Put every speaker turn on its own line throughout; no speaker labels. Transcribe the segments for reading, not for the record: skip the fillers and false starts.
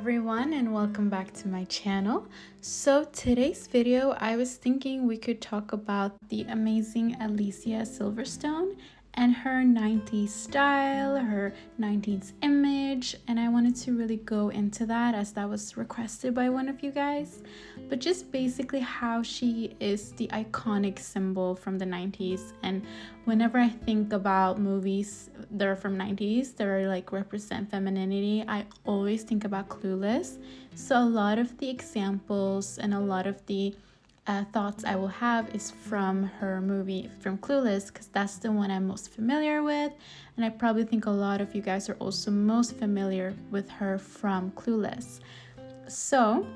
everyone, and welcome back to my channel. So today's video, I was thinking we could talk about the amazing Alicia Silverstone and her 90s style, her 90s image, and I wanted to really go into that as that was requested by one of you guys. But just basically how she is the iconic symbol from the 90s, and whenever I think about movies that are from 90s that are like represent femininity, I always think about Clueless. So a lot of the examples and a lot of the thoughts I will have is from her movie, from Clueless, because that's the one I'm most familiar with, and I probably think a lot of you guys are also most familiar with her from Clueless. So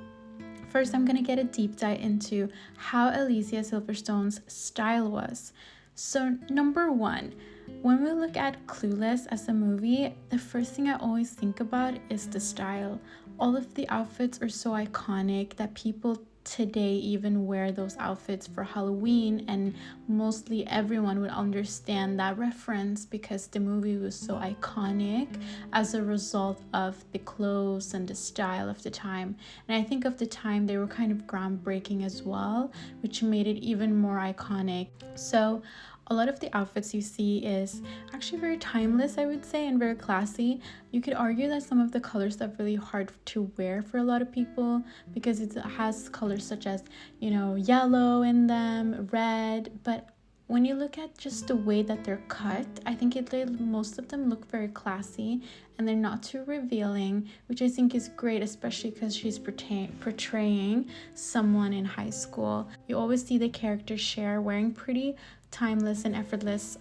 first I'm gonna get a deep dive into how Alicia Silverstone's style was. So number one, when we look at Clueless as a movie, the first thing I always think about is the style. All of the outfits are so iconic that people today even wear those outfits for Halloween, and mostly everyone would understand that reference because the movie was so iconic as a result of the clothes and the style of the time. And I think of the time they were kind of groundbreaking as well, which made it even more iconic. So a lot of the outfits you see is actually very timeless, I would say, and very classy. You could argue that some of the colors are really hard to wear for a lot of people because it has colors such as, yellow in them, red, but when you look at just the way that they're cut, I think most of them look very classy and they're not too revealing, which I think is great, especially because she's portraying someone in high school. You always see the character Cher wearing pretty timeless and effortless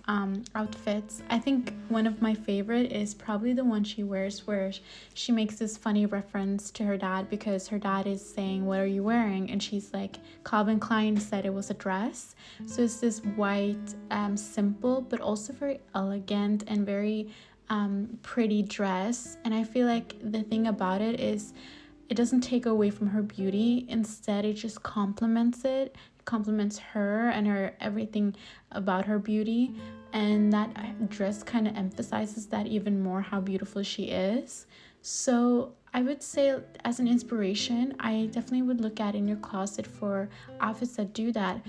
outfits. I think one of my favorite is probably the one she wears where she makes this funny reference to her dad because her dad is saying, "What are you wearing?" And she's like, Calvin Klein said it was a dress. So it's this white, simple but also very elegant and very pretty dress. And I feel like the thing about it is it doesn't take away from her beauty. Instead, it just complements her and her everything about her beauty, and that dress kind of emphasizes that even more, how beautiful she is. So I would say as an inspiration, I definitely would look at in your closet for outfits that do that.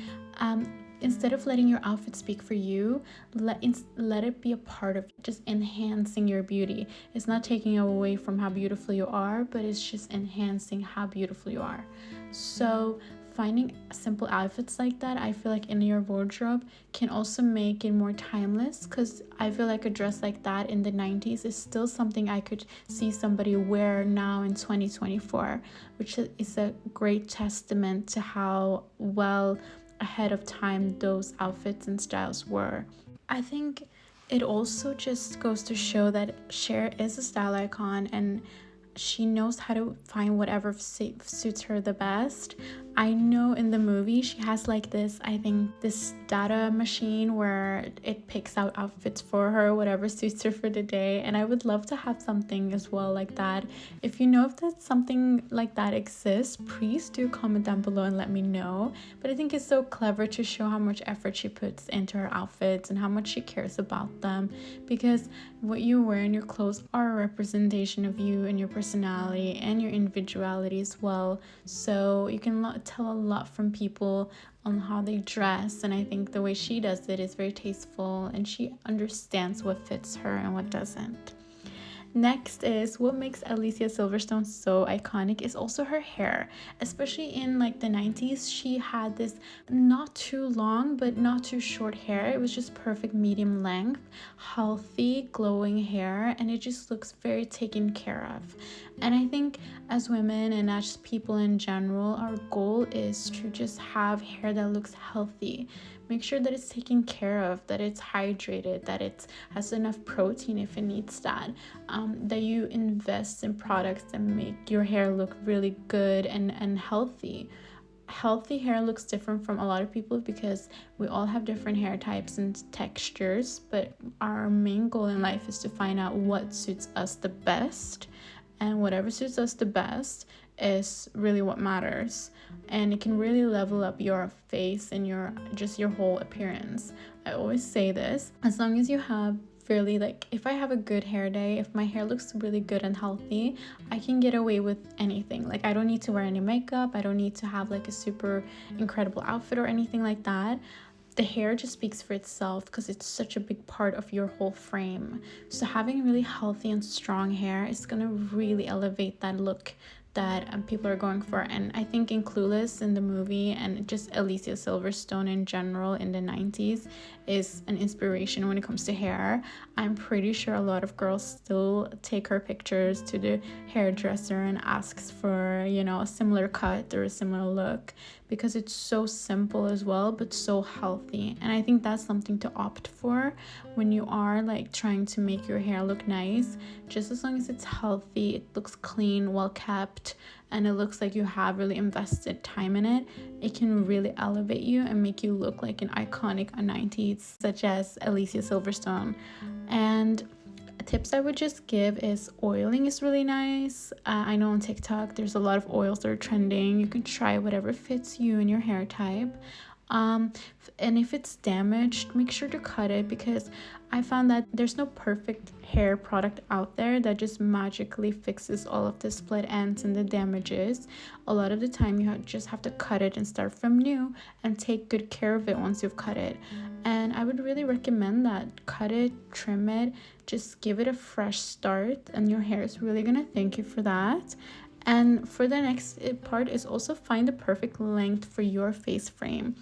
Instead of letting your outfit speak for you, let it be a part of just enhancing your beauty. It's not taking away from how beautiful you are, but it's just enhancing how beautiful you are. So finding simple outfits like that, I feel like in your wardrobe can also make it more timeless, because I feel like a dress like that in the 90s is still something I could see somebody wear now in 2024, which is a great testament to how well ahead of time those outfits and styles were. I think it also just goes to show that Cher is a style icon and she knows how to find whatever suits her the best. I know in the movie she has like this data machine where it picks out outfits for her, whatever suits her for the day, and I would love to have something as well like that. If you know if that something like that exists, please do comment down below and let me know. But I think it's so clever to show how much effort she puts into her outfits and how much she cares about them, because what you wear in your clothes are a representation of you and your personality and your individuality as well. So you can tell a lot from people on how they dress, and I think the way she does it is very tasteful and she understands what fits her and what doesn't. Next is what makes Alicia Silverstone so iconic is also her hair. Especially in like the 90s, she had this not too long but not too short hair. It was just perfect medium length, healthy, glowing hair, and it just looks very taken care of. And I think as women and as people in general, our goal is to just have hair that looks healthy. Make sure that it's taken care of, that it's hydrated, that it has enough protein if it needs that, that you invest in products that make your hair look really good and healthy. Healthy hair looks different from a lot of people because we all have different hair types and textures, but our main goal in life is to find out what suits us the best, and whatever suits us the best is really what matters, and it can really level up your face and your whole appearance. I always say this, as long as you have really like, if I have a good hair day, if my hair looks really good and healthy, I can get away with anything. Like, I don't need to wear any makeup, I don't need to have like a super incredible outfit or anything like that. The hair just speaks for itself because it's such a big part of your whole frame. So having really healthy and strong hair is gonna really elevate that look that people are going for. And I think in Clueless, in the movie, and just Alicia Silverstone in general in the 90s is an inspiration when it comes to hair. I'm pretty sure a lot of girls still take her pictures to the hairdresser and asks for, you know, a similar cut or a similar look, because it's so simple as well but so healthy. And I think that's something to opt for when you are like trying to make your hair look nice. Just as long as it's healthy, it looks clean, well kept, and it looks like you have really invested time in it, it can really elevate you and make you look like an iconic 90s, such as Alicia Silverstone. And tips I would just give is oiling is really nice. I know on TikTok there's a lot of oils that are trending. You can try whatever fits you and your hair type. And if it's damaged, make sure to cut it, because I found that there's no perfect hair product out there that just magically fixes all of the split ends and the damages. A lot of the time you just have to cut it and start from new and take good care of it once you've cut it. And I would really recommend that. Cut it, trim it, just give it a fresh start, and your hair is really gonna thank you for that. And for the next part is also find the perfect length for your face frame.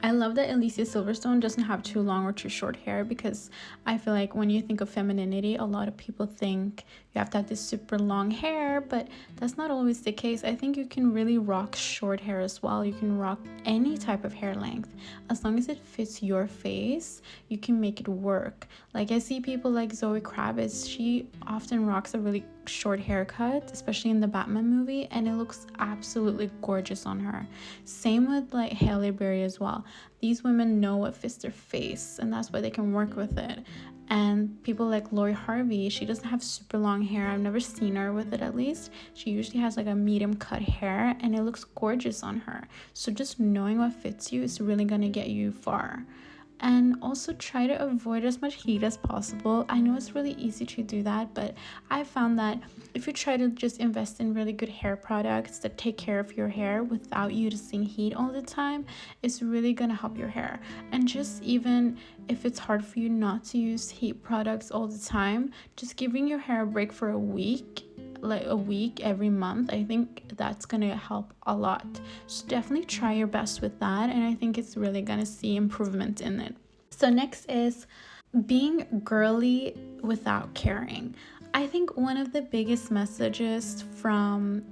I love that Alicia Silverstone doesn't have too long or too short hair, because I feel like when you think of femininity, a lot of people think you have to have this super long hair, but that's not always the case. I think you can really rock short hair as well. You can rock any type of hair length. As long as it fits your face, you can make it work. Like, I see people like Zoe Kravitz, she often rocks a really short haircut, especially in the Batman movie, and it looks absolutely gorgeous on her. Same with like Halle Berry as well. These women know what fits their face, and that's why they can work with it. And people like Lori Harvey, she doesn't have super long hair. I've never seen her with it, at least. She usually has like a medium cut hair, and it looks gorgeous on her. So just knowing what fits you is really gonna get you far. And also try to avoid as much heat as possible. I know it's really easy to do that, but I found that if you try to just invest in really good hair products that take care of your hair without using heat all the time, it's really gonna help your hair. And just even if it's hard for you not to use heat products all the time, just giving your hair a break for a week, like a week every month, I think that's gonna help a lot. So definitely try your best with that, and I think it's really gonna see improvement in it. So next is being girly without caring. I think one of the biggest messages from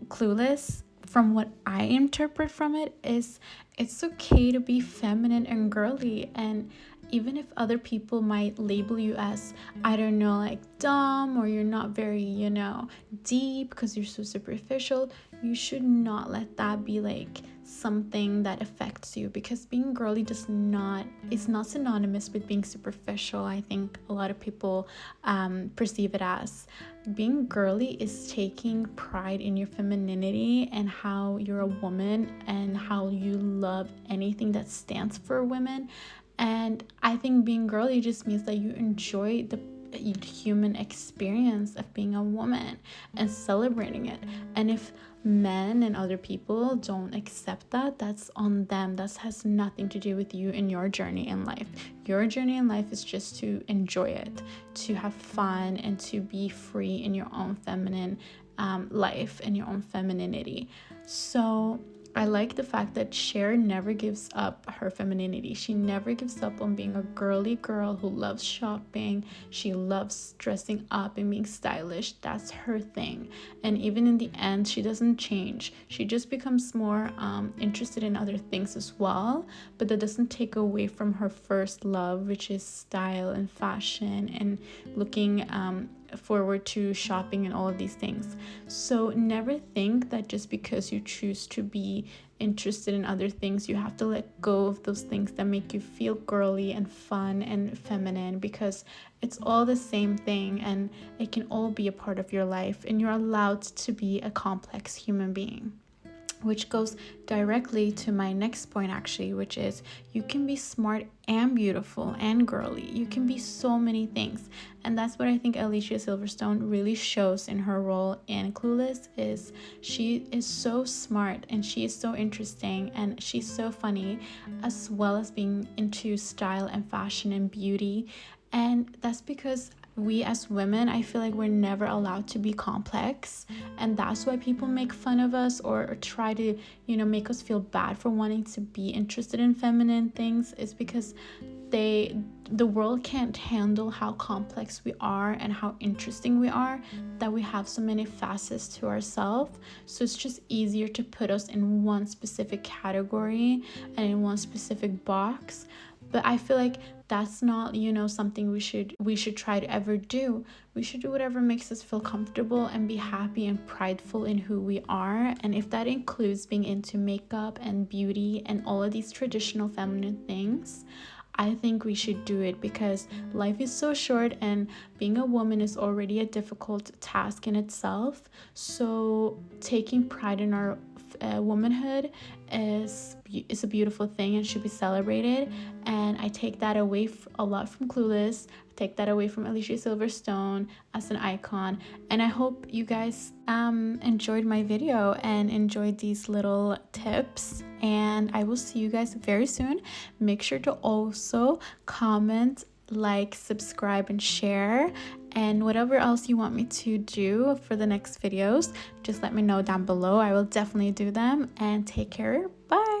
Clueless, from what I interpret from it, is it's okay to be feminine and girly. And even if other people might label you as, I don't know, like dumb, or you're not very, you know, deep because you're so superficial, you should not let that be like something that affects you, because being girly is not synonymous with being superficial. I think a lot of people perceive it as. Being girly is taking pride in your femininity and how you're a woman and how you love anything that stands for women. And I think being girly just means that you enjoy the human experience of being a woman and celebrating it. And if men and other people don't accept that, that's on them. That has nothing to do with you and your journey in life. Your journey in life is just to enjoy it, to have fun, and to be free in your own feminine life and your own femininity. So I like the fact that Cher never gives up her femininity. She never gives up on being a girly girl who loves shopping. She loves dressing up and being stylish. That's her thing. And even in the end, she doesn't change. She just becomes more interested in other things as well. But that doesn't take away from her first love, which is style and fashion and looking forward to shopping and all of these things. So never think that just because you choose to be interested in other things, you have to let go of those things that make you feel girly and fun and feminine, because it's all the same thing and it can all be a part of your life, and you're allowed to be a complex human being. which goes directly to my next point actually, which is you can be smart and beautiful and girly. You can be so many things, and that's what I think Alicia Silverstone really shows in her role in Clueless. Is she is so smart and she is so interesting and she's so funny, as well as being into style and fashion and beauty. And that's because we as women, I feel like we're never allowed to be complex, and that's why people make fun of us or try to, make us feel bad for wanting to be interested in feminine things. Is because the world can't handle how complex we are and how interesting we are, that we have so many facets to ourselves. So it's just easier to put us in one specific category and in one specific box. But I feel like that's not, something we should try to ever do. We should do whatever makes us feel comfortable and be happy and prideful in who we are. And if that includes being into makeup and beauty and all of these traditional feminine things, I think we should do it, because life is so short and being a woman is already a difficult task in itself. So taking pride in our womanhood is a beautiful thing and should be celebrated. And I take that away a lot from Clueless. I take that away from Alicia Silverstone as an icon. And I hope you guys enjoyed my video and enjoyed these little tips, and I will see you guys very soon. Make sure to also comment, like, subscribe, and share, and whatever else you want me to do for the next videos, just let me know down below. I will definitely do them. And take care. Bye.